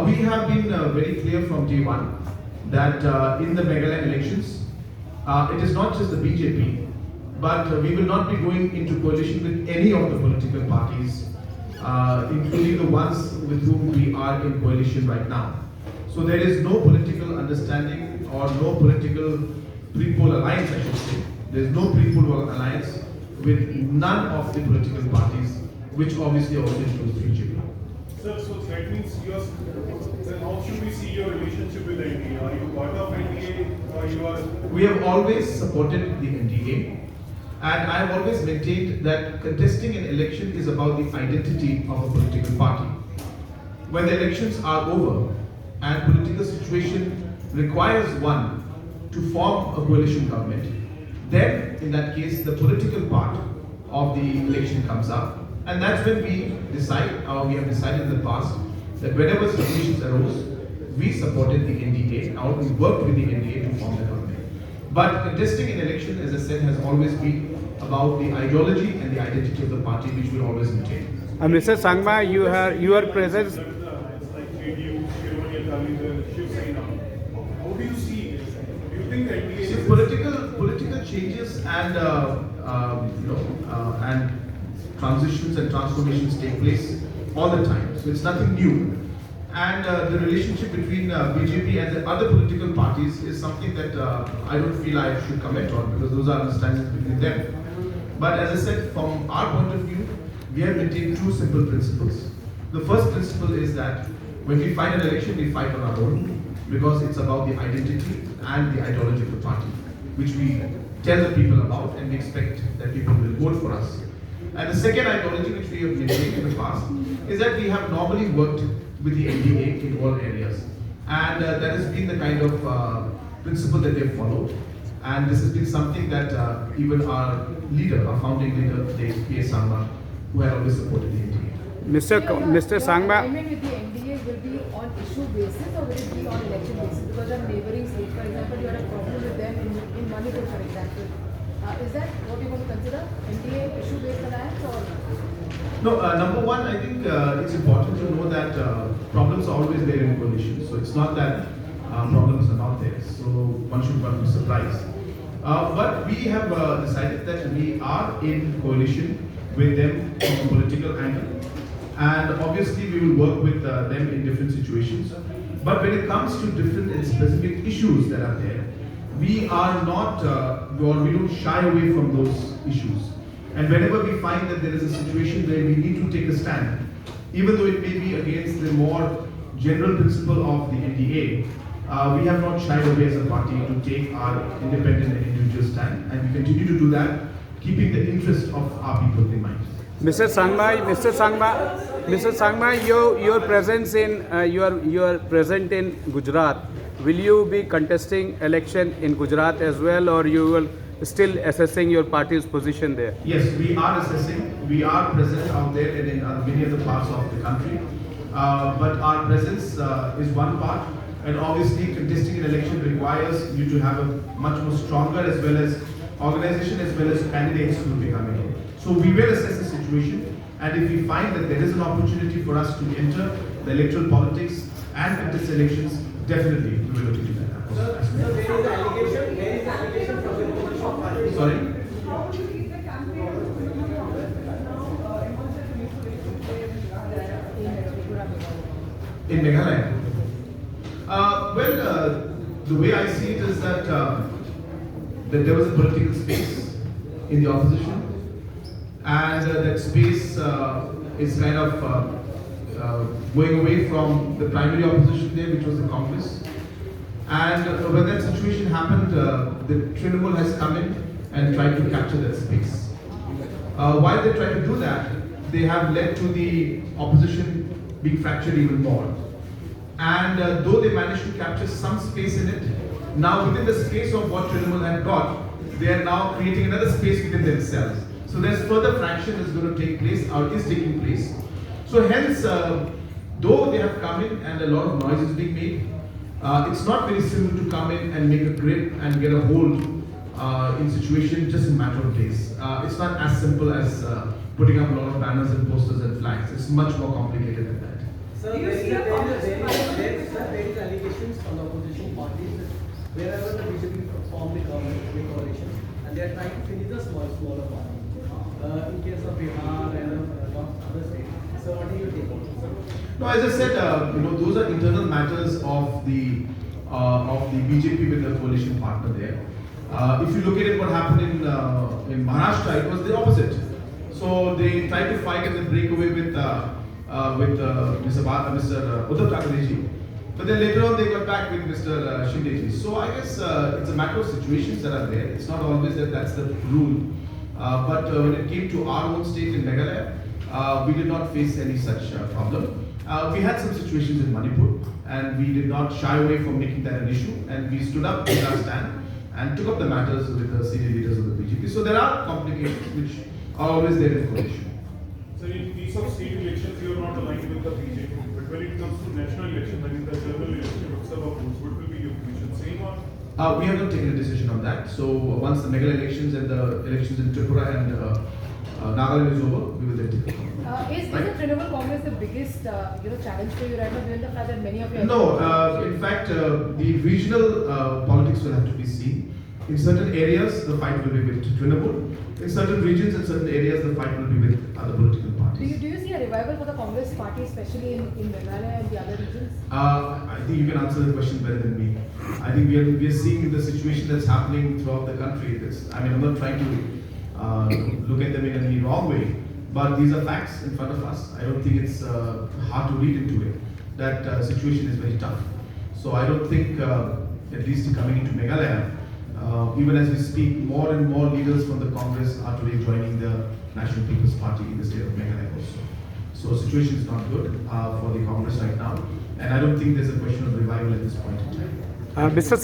We have been very clear from day one that in the Meghalaya elections, it is not just the BJP, but we will not be going into coalition with any of the political parties, including the ones with whom we are in coalition right now. So there is no political understanding or no political pre-poll alliance, I should say. There is no pre-poll alliance with none of the political parties, which obviously also includes BJP. Sir, so that means then how should we see your relationship with NDA? Are you part of NDA or you are? We have always supported the NDA, and I have always maintained that contesting an election is about the identity of a political party. When the elections are over and political situation requires one to form a coalition government, then in that case the political part of the election comes up, and that's when we decide, or we have decided in the past, that whenever situations arose, we supported the NDA, or we worked with the NDA to form the government. But contesting an election, as I said, has always been about the ideology and the identity of the party, which we always maintain. Mr. Sangma, your presence. It's like JDU, Shiromani Akali Dal, Shiv Sena. How do you see it? Do you think the NDA See, is political changes and and transitions and transformations take place all the time. So it's nothing new. And the relationship between BJP and the other political parties is something that I don't feel I should comment on, because those are understandings between them. But as I said, from our point of view, we have maintained two simple principles. The first principle is that when we fight an election, we fight on our own, because it's about the identity and the ideology of the party, which we tell the people about, and we expect that people will vote for us. And the second ideology which we have maintained in the past is that we have normally worked with the NDA in all areas. And that has been the kind of principle that they have followed. And this has been something that even our leader, our founding leader, P.S. Sangma, who had always supported the NDA. Mr. Sangma. Agreement with the NDA will be on issue basis or will it be on election basis? Because on neighboring states, for example, you had a problem with them in Manipur, for example. Is that what you want to consider? NDA issue-based alliance or? No, number one, I think it's important to know that problems are always there in coalition. So it's not that problems are not there. So one should not be surprised. But we have decided that we are in coalition with them from a political angle. And obviously we will work with them in different situations. But when it comes to different and specific issues that are there, we are not, or we don't shy away from those issues. And whenever we find that there is a situation where we need to take a stand, even though it may be against the more general principle of the NDA, we have not shied away as a party to take our independent and individual stand, and we continue to do that, keeping the interest of our people in mind. Mr. Sangma, your presence in you are present in Gujarat. Will you be contesting election in Gujarat as well, or you will still assessing your party's position there? Yes, we are assessing. We are present out there and in many other parts of the country. But our presence is one part, and obviously contesting an election requires you to have a much more stronger as well as organization as well as candidates who will be coming in. So we will assess the situation, and if we find that there is an opportunity for us to enter the electoral politics and contest elections, definitely we will look into that. So there is an allegation from the opposition party. Sorry? How would you lead the campaign In Meghalaya? The way I see it is that there was a political space in the opposition, and that space is kind of going away from the primary opposition there, which was the Congress. And when that situation happened, the Trinamool has come in and tried to capture that space. While they try to do that, they have led to the opposition being fractured even more. And though they managed to capture some space in it, now within the space of what Trinamool had got, they are now creating another space within themselves. So there's further fraction is going to take place, or is taking place. So hence, though they have come in and a lot of noise is being made, it's not very simple to come in and make a grip and get a hold in situation just in a matter of days. It's not as simple as putting up a lot of banners and posters and flags. It's much more complicated than that. So there is a cases, wherever the BJP formed the government, the coalition, and they are trying to finish the smaller party. In case of Bihar and other states. So what do you think? No, as I said, those are internal matters of the BJP with the coalition partner there. If you look at it, what happened in Maharashtra, it was the opposite. So they tried to fight and then break away with Mr. Uddhav Thackeray. But then later on, they got back with Mr. Shinde. So I guess it's a matter of situations that are there. It's not always that that's the rule. But when it came to our own state in Meghalaya, we did not face any such problem. We had some situations in Manipur, and we did not shy away from making that an issue, and we stood up in our stand and took up the matters with the senior leaders of the BJP. So there are complications which are always there in coalition. So in case of state elections, you are not aligned with the BJP. But when it comes to national election, that is the general election of Sabha votes, what will be your position? Same or? We have not taken a decision on that. So once the Meghalaya elections and the elections in Tripura and Nagaland is over, we will then take a call. Is the Trinamool Congress the biggest challenge for you right now, given the fact that many of your No, in fact, the regional politics will have to be seen. In certain areas, the fight will be with Trinamool. In certain regions and certain areas, the fight will be with other political parties. do you see a revival for the Congress party, especially in Meghalaya and the other regions? I think you can answer the question better than me. I think we are seeing the situation that's happening throughout the country. I'm not trying to look at them in any wrong way, but these are facts in front of us. I don't think it's hard to read into it. That situation is very tough. So I don't think, at least coming into Meghalaya, even as we speak, more and more leaders from the Congress are today joining the National People's Party in the state of Meghalaya also. So situation is not good for the Congress right now, and I don't think there's a question of revival at this point in time. Mr.